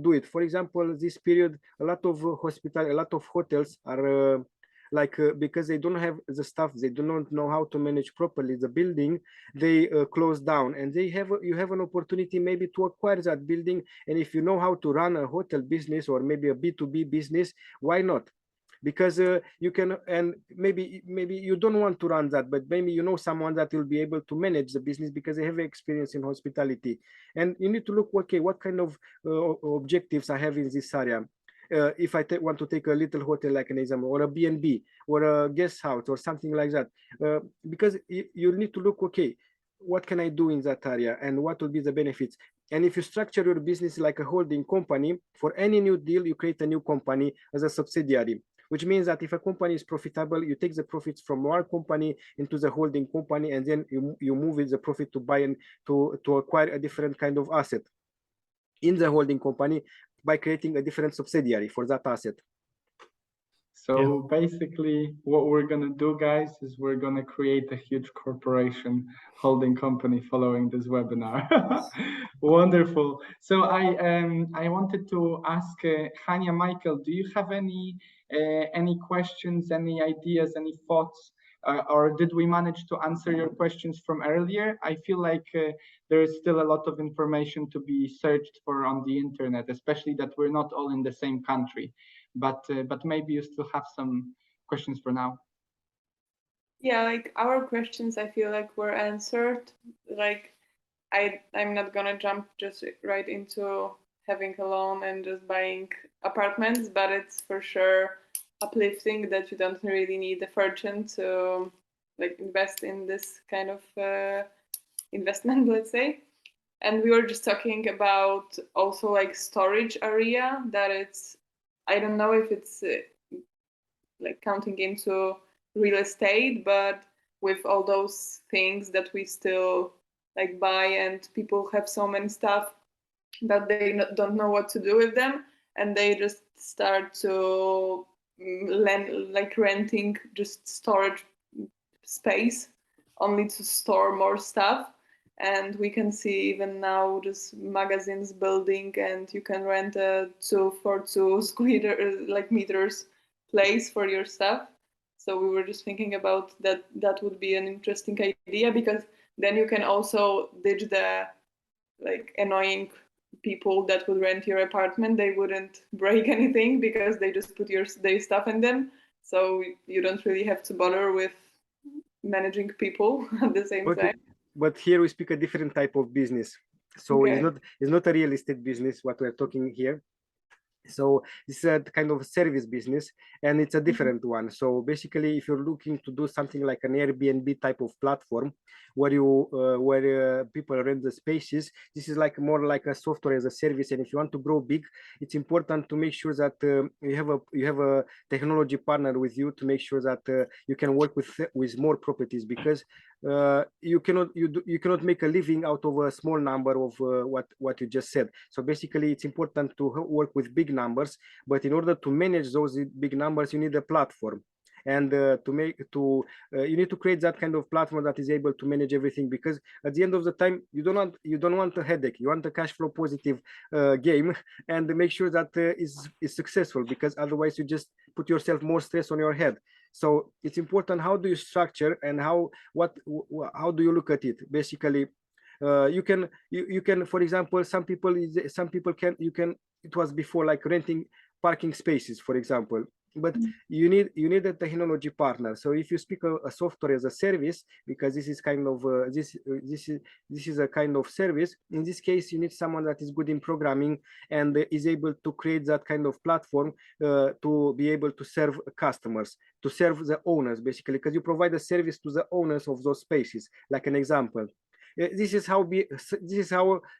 do it. For example, this period, a lot of hotels are like because they don't have the staff, they do not know how to manage properly the building, they close down, and you have an opportunity maybe to acquire that building. And if you know how to run a hotel business or maybe a B2B business, why not? Because you can, and maybe you don't want to run that, but maybe you know someone that will be able to manage the business because they have experience in hospitality. And you need to look, okay, what kind of objectives I have in this area. If I want to take a little hotel like an example, or a B&B, or a guest house, or something like that, because you need to look, okay, what can I do in that area and what will be the benefits. And if you structure your business like a holding company, for any new deal, you create a new company as a subsidiary, which means that if a company is profitable, you take the profits from one company into the holding company, and then you move with the profit to buy and to acquire a different kind of asset in the holding company by creating a different subsidiary for that asset. So basically, what we're gonna do, guys, is we're gonna create a huge corporation holding company following this webinar. Wonderful. So I wanted to ask Hania, Michael, do you have any questions, any ideas, any thoughts, or did we manage to answer your questions from earlier? I feel like there is still a lot of information to be searched for on the internet, especially that we're not all in the same country. But maybe you still have some questions for now. Yeah, like our questions, I feel like were answered. Like I'm not gonna jump just right into having a loan and just buying apartments, but it's for sure uplifting that you don't really need a fortune to like invest in this kind of investment, let's say. And we were just talking about also like storage area, that it's, I don't know if it's like counting into real estate, but with all those things that we still like buy, and people have so many stuff that they don't know what to do with them, and they just start to renting just storage space only to store more stuff. And we can see even now just magazines building, and you can rent a 2 meters place for your stuff. So we were just thinking about that would be an interesting idea, because then you can also ditch the like annoying people that would rent your apartment. They wouldn't break anything because they just put their stuff in them. So you don't really have to bother with managing people at the same time. But here we speak a different type of business. So Okay. it's not a real estate business what we're talking here. So this is a kind of service business, and it's a different one. So basically, if you're looking to do something like an Airbnb type of platform where people rent the spaces, this is like more like a software as a service. And if you want to grow big, it's important to make sure that you have a technology partner with you to make sure that you can work with more properties, because you cannot make a living out of a small number of what you just said. So basically, it's important to work with big numbers, but in order to manage those big numbers, you need a platform. And you need to create that kind of platform that is able to manage everything, because at the end of the time, you don't want a headache. You want a cash flow positive game, and make sure that is successful, because otherwise you just put yourself more stress on your head. So it's important, how do you structure, and how do you look at it? Basically, you can, for example, some people can, it was before like renting parking spaces, for example, but you need a technology partner. So if you speak a software as a service, because this is kind of this is a kind of service, in this case you need someone that is good in programming and is able to create that kind of platform to be able to serve customers, to serve the owners, basically, because you provide a service to the owners of those spaces. Like an example, this is how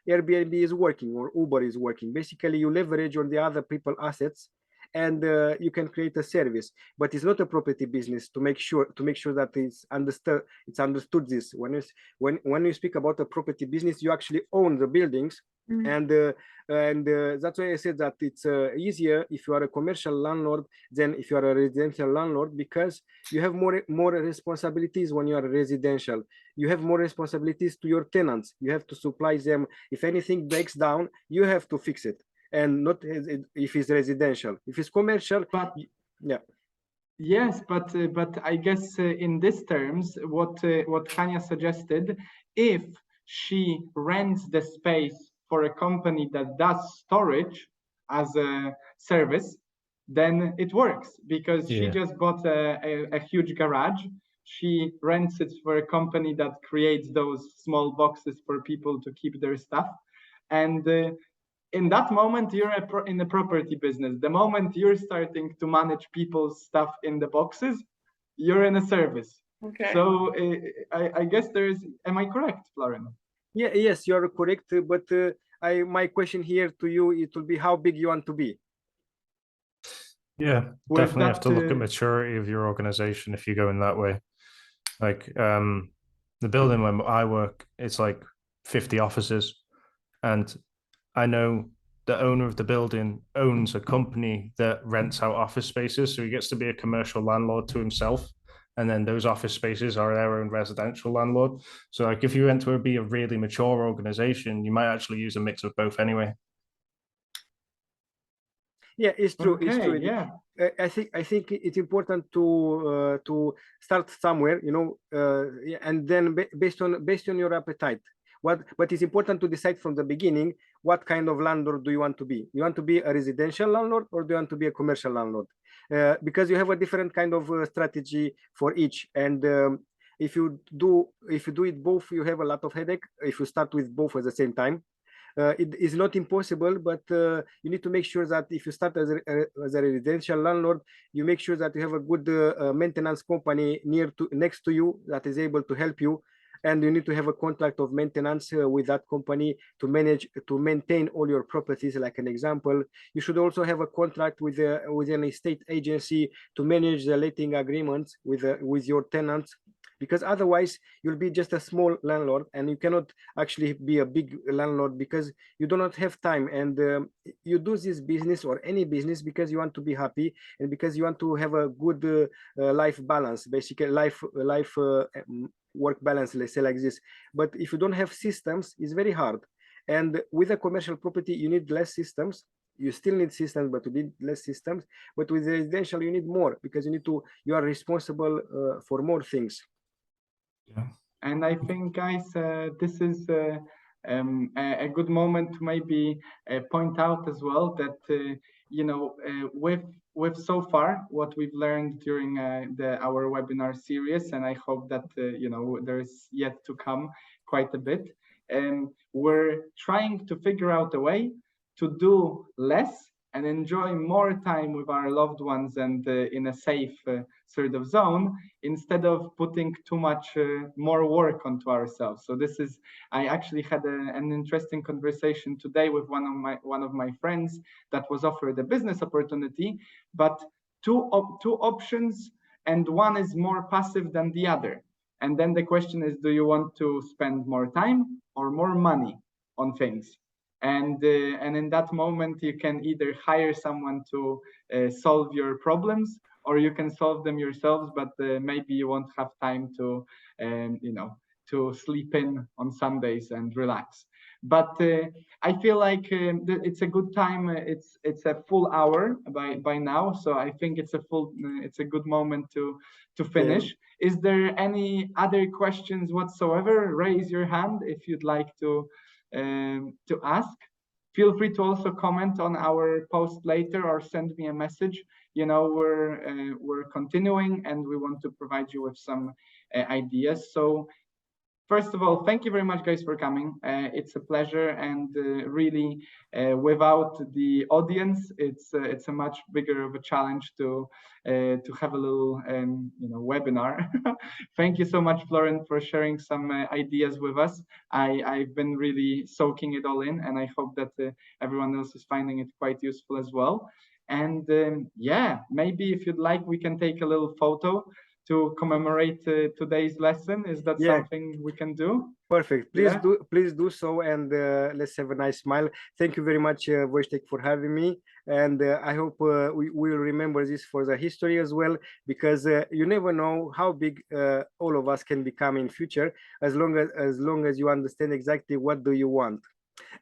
Airbnb is working, or Uber is working. Basically, you leverage on the other people assets, and you can create a service. But it's not a property business. To make sure that it's understood this. When you speak about a property business, you actually own the buildings. And that's why I said that it's easier if you are a commercial landlord than if you are a residential landlord, because you have more responsibilities when you are residential. You have more responsibilities to your tenants. You have to supply them. If anything breaks down, you have to fix it. And not if it's residential. If it's commercial, yeah. Yes, but I guess in these terms, what Hania suggested, if she rents the space for a company that does storage as a service, then it works because she Yeah. just bought a huge garage. She rents it for a company that creates those small boxes for people to keep their stuff, and in that moment you're in the property business. The moment you're starting to manage people's stuff in the boxes, you're in a service. Okay. So I guess am I correct, Florin? Yeah, yes, you are correct. But my question here to you, it will be how big you want to be. Yeah, Well, definitely have to look at that maturity of your organization if you go in that way. Like the building where I work, it's like 50 offices, and I know the owner of the building owns a company that rents out office spaces, so he gets to be a commercial landlord to himself. And then those office spaces are their own residential landlord. So, like, if you went to be a really mature organization, you might actually use a mix of both anyway. Yeah, it's true. It's okay, true. yeah. I think it's important to start somewhere, yeah, and then based on your appetite. But it's important to decide from the beginning what kind of landlord do you want to be. You want to be a residential landlord or do you want to be a commercial landlord? Because you have a different kind of strategy for each, and if you do it both, you have a lot of headache. If you start with both at the same time, it is not impossible, but you need to make sure that if you start as a residential landlord, you make sure that you have a good maintenance company next to you that is able to help you, and you need to have a contract of maintenance with that company to maintain all your properties. Like an example, you should also have a contract with an estate agency to manage the letting agreements with your tenants, because otherwise you'll be just a small landlord and you cannot actually be a big landlord because you do not have time. And you do this business or any business because you want to be happy and because you want to have a good life balance, basically life work balance, let's say like this. But if you don't have systems, it's very hard. And with a commercial property, you need less systems. You still need systems, but you need less systems. But with residential, you need more because you are responsible for more things. Yeah. And I think, guys, this is a good moment to maybe point out as well that with so far what we've learned during our webinar series, and I hope that there's yet to come quite a bit. We're trying to figure out a way to do less and enjoy more time with our loved ones and in a safe sort of zone, instead of putting too much more work onto ourselves. So I actually had an interesting conversation today with one of my friends that was offered a business opportunity, but two options, and one is more passive than the other. And then the question is, do you want to spend more time or more money on things? And in that moment, you can either hire someone to solve your problems, or you can solve them yourselves, but maybe you won't have time to to sleep in on Sundays and relax. But I feel like it's a good time. It's a full hour by now, so I think it's a good moment to finish. Yeah. Is there any other questions whatsoever? Raise your hand if you'd like to ask. Feel free to also comment on our post later or send me a message. We're continuing and we want to provide you with some ideas. So first of all, thank you very much, guys, for coming. It's a pleasure, and really, without the audience, it's a much bigger of a challenge to have a little webinar. Thank you so much, Florin, for sharing some ideas with us. I've been really soaking it all in, and I hope that everyone else is finding it quite useful as well. And yeah, maybe if you'd like, we can take a little photo to commemorate today's lesson. Is that something we can do? Perfect. Please do so, and let's have a nice smile. Thank you very much, Wojtek, for having me, and I hope we will remember this for the history as well, because you never know how big all of us can become in future, as long as you understand exactly what do you want.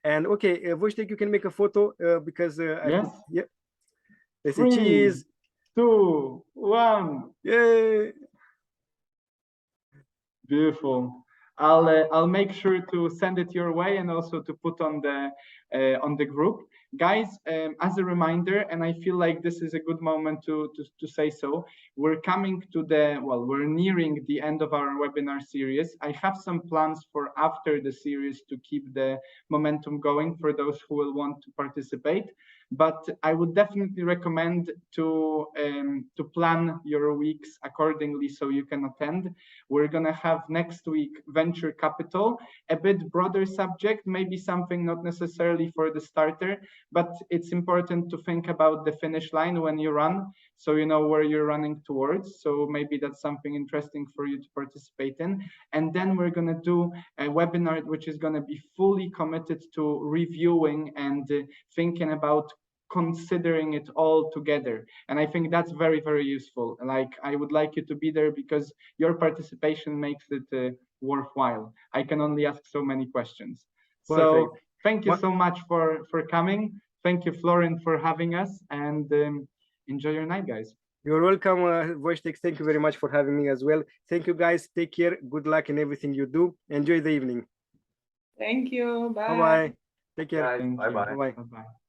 And okay, Wojtek, you can make a photo because yes. Let's say cheese. 2, 1. Yay! Beautiful. I'll make sure to send it your way and also to put on the group, guys. As a reminder, and I feel like this is a good moment to say so. We're coming to we're nearing the end of our webinar series. I have some plans for after the series to keep the momentum going for those who will want to participate. But I would definitely recommend to plan your weeks accordingly so you can attend. We're gonna have next week venture capital, a bit broader subject, maybe something not necessarily for the starter, but it's important to think about the finish line when you run, so you know where you're running towards. So maybe that's something interesting for you to participate in. And then we're gonna do a webinar which is gonna be fully committed to reviewing and thinking about considering it all together. And I think that's very, very useful. Like, I would like you to be there because your participation makes it worthwhile. I can only ask so many questions. So thank you so much for coming. Thank you, Florin, for having us, and enjoy your night, guys. You're welcome, Wojtek. Thank you very much for having me as well. Thank you, guys. Take care. Good luck in everything you do. Enjoy the evening. Thank you. Bye. Bye-bye. Take care. Bye bye. Bye-bye. Bye-bye.